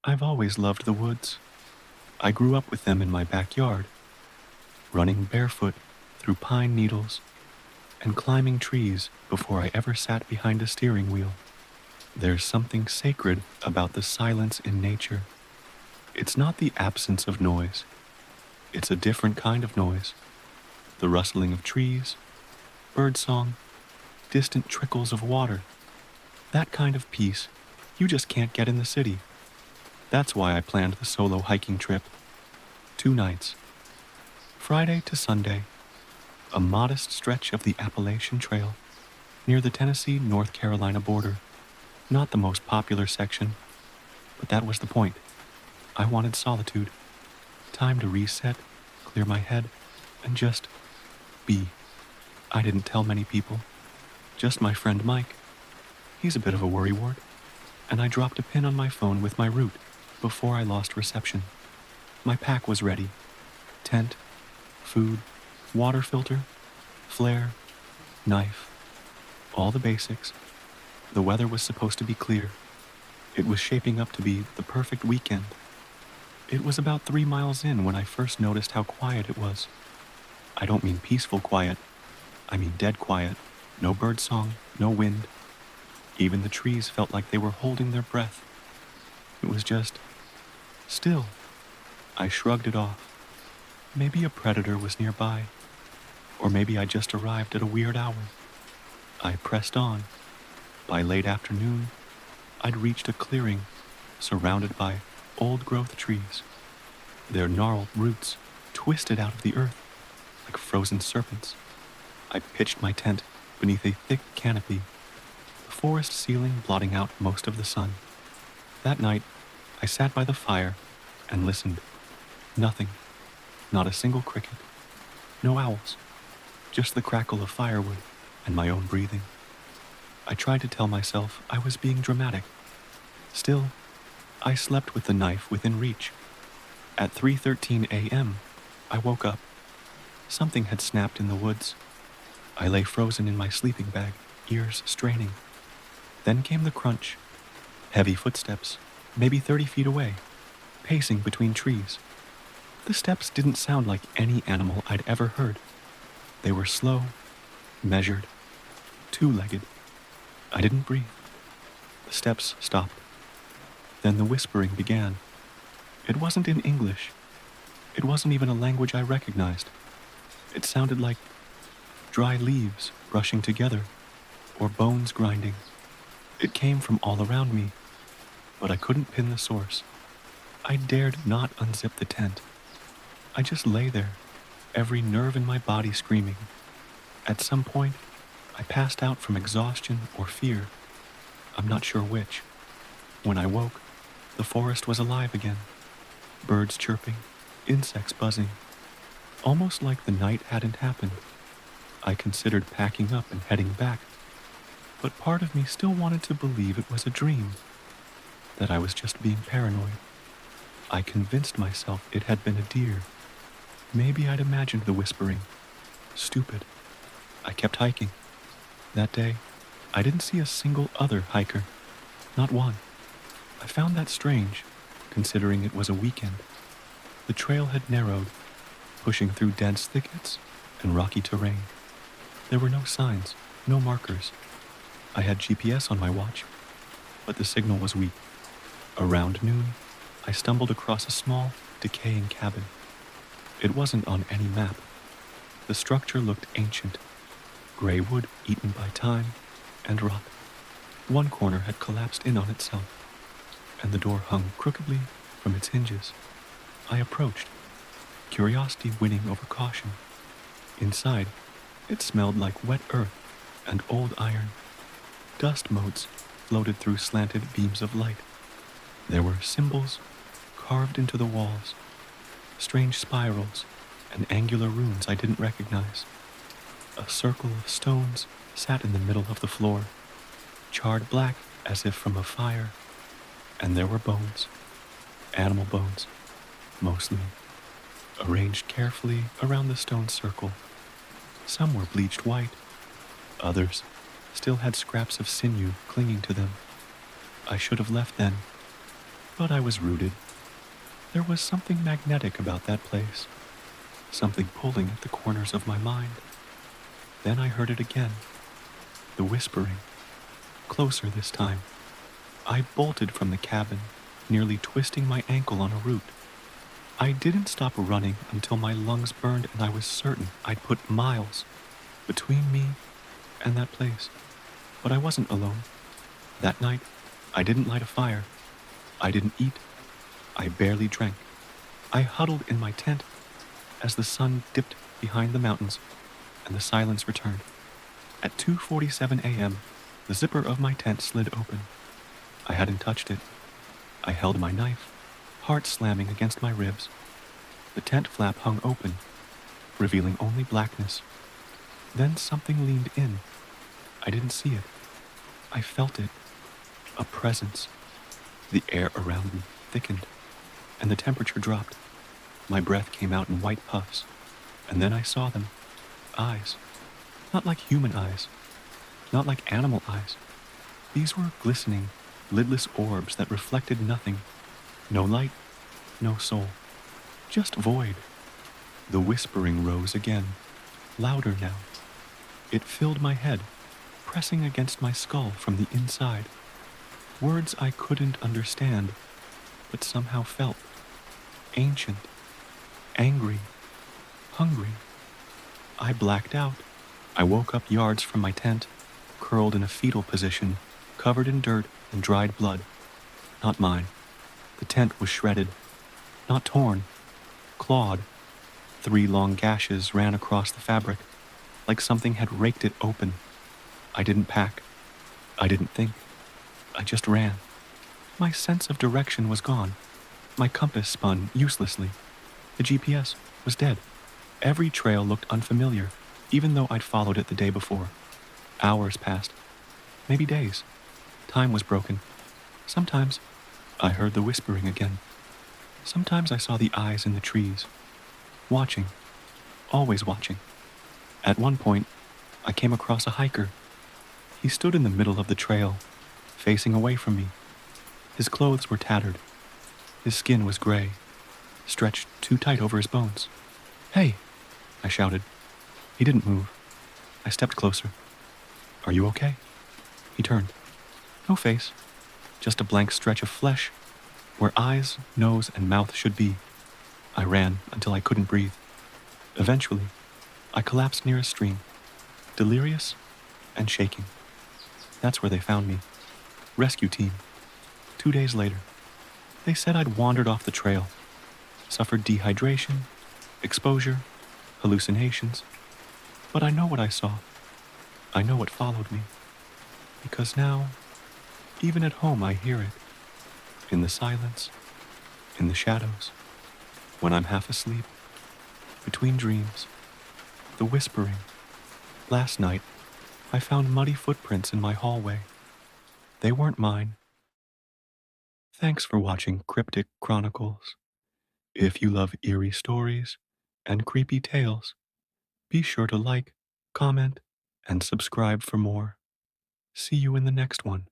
I've always loved the woods. I grew up with them in my backyard, running barefoot through pine needles and climbing trees before I ever sat behind a steering wheel. There's something sacred about the silence in nature. It's not the absence of noise. It's a different kind of noise. The rustling of trees, birdsong, distant trickles of water. That kind of peace you just can't get in the city. That's why I planned the solo hiking trip. 2 nights. Friday to Sunday. A modest stretch of the Appalachian Trail near the Tennessee-North Carolina border. Not the most popular section, but that was the point. I wanted solitude. Time to reset, clear my head, and just be. I didn't tell many people. Just my friend Mike. He's a bit of a worrywart, and I dropped a pin on my phone with my route before I lost reception. My pack was ready. Tent, food, water filter, flare, knife, all the basics. The weather was supposed to be clear. It was shaping up to be the perfect weekend. It was about 3 miles in when I first noticed how quiet it was. I don't mean peaceful quiet. I mean dead quiet. No birdsong, no wind. Even the trees felt like they were holding their breath. It was just still. I shrugged it off. Maybe a predator was nearby. Or maybe I just arrived at a weird hour. I pressed on. By late afternoon, I'd reached a clearing surrounded by old-growth trees. Their gnarled roots twisted out of the earth like frozen serpents. I pitched my tent beneath a thick canopy, the forest ceiling blotting out most of the sun. That night, I sat by the fire and listened. Nothing. Not a single cricket. No owls. Just the crackle of firewood and my own breathing. I tried to tell myself I was being dramatic. Still, I slept with the knife within reach. At 3:13 a.m., I woke up. Something had snapped in the woods. I lay frozen in my sleeping bag, ears straining. Then came the crunch. Heavy footsteps, maybe 30 feet away, pacing between trees. The steps didn't sound like any animal I'd ever heard. They were slow, measured, two-legged. I didn't breathe. The steps stopped. Then the whispering began. It wasn't in English. It wasn't even a language I recognized. It sounded like dry leaves brushing together, or bones grinding. It came from all around me, but I couldn't pin the source. I dared not unzip the tent. I just lay there, every nerve in my body screaming. At some point, I passed out from exhaustion or fear. I'm not sure which. When I woke, the forest was alive again. Birds chirping, insects buzzing. Almost like the night hadn't happened. I considered packing up and heading back, but part of me still wanted to believe it was a dream, that I was just being paranoid. I convinced myself it had been a deer. Maybe I'd imagined the whispering. Stupid. I kept hiking. That day, I didn't see a single other hiker. Not one. I found that strange, considering it was a weekend. The trail had narrowed, pushing through dense thickets and rocky terrain. There were no signs, no markers. I had GPS on my watch, but the signal was weak. Around noon, I stumbled across a small, decaying cabin. It wasn't on any map. The structure looked ancient, gray wood eaten by time and rot. One corner had collapsed in on itself, and the door hung crookedly from its hinges. I approached, curiosity winning over caution. Inside, it smelled like wet earth and old iron. Dust motes floated through slanted beams of light. There were symbols carved into the walls, strange spirals and angular runes I didn't recognize. A circle of stones sat in the middle of the floor, charred black as if from a fire, and there were bones, animal bones, mostly, arranged carefully around the stone circle. Some were bleached white, others still had scraps of sinew clinging to them. I should have left then, But I was rooted. There was something magnetic about that place, something pulling at the corners of my mind. Then I heard it again, the whispering, closer this time. I bolted from the cabin, nearly twisting my ankle on a root. I didn't stop running until my lungs burned and I was certain I'd put miles between me and that place. But I wasn't alone. That night, I didn't light a fire. I didn't eat. I barely drank. I huddled in my tent as the sun dipped behind the mountains and the silence returned. At 2:47 a.m., the zipper of my tent slid open. I hadn't touched it. I held my knife, heart slamming against my ribs. The tent flap hung open, revealing only blackness. Then something leaned in. I didn't see it. I felt it. A presence. The air around me thickened, and the temperature dropped. My breath came out in white puffs, and then I saw them. Eyes. Not like human eyes. Not like animal eyes. These were glistening, lidless orbs that reflected nothing. No light, no soul. Just void. The whispering rose again, louder now. It filled my head, pressing against my skull from the inside. Words I couldn't understand, but somehow felt. Ancient, angry, hungry. I blacked out. I woke up yards from my tent, curled in a fetal position, covered in dirt and dried blood. Not mine. The tent was shredded. Not torn. Clawed. 3 long gashes ran across the fabric, like something had raked it open. I didn't pack. I didn't think. I just ran. My sense of direction was gone. My compass spun uselessly. The GPS was dead. Every trail looked unfamiliar, even though I'd followed it the day before. Hours passed. Maybe days. Time was broken. Sometimes I heard the whispering again. Sometimes I saw the eyes in the trees. Watching. Always watching. At one point, I came across a hiker. He stood in the middle of the trail, facing away from me. His clothes were tattered. His skin was gray, stretched too tight over his bones. "Hey!" I shouted. He didn't move. I stepped closer. "Are you okay?" He turned. No face, just a blank stretch of flesh, where eyes, nose, and mouth should be. I ran until I couldn't breathe. Eventually, I collapsed near a stream, delirious and shaking. That's where they found me. Rescue team. 2 days later. They said I'd wandered off the trail, suffered dehydration, exposure, hallucinations. But I know what I saw. I know what followed me. Because now, even at home, I hear it. In the silence, in the shadows, when I'm half asleep, between dreams, the whispering. Last night, I found muddy footprints in my hallway. They weren't mine. Thanks for watching Cryptic Chronicles. If you love eerie stories and creepy tales, be sure to like, comment, and subscribe for more. See you in the next one.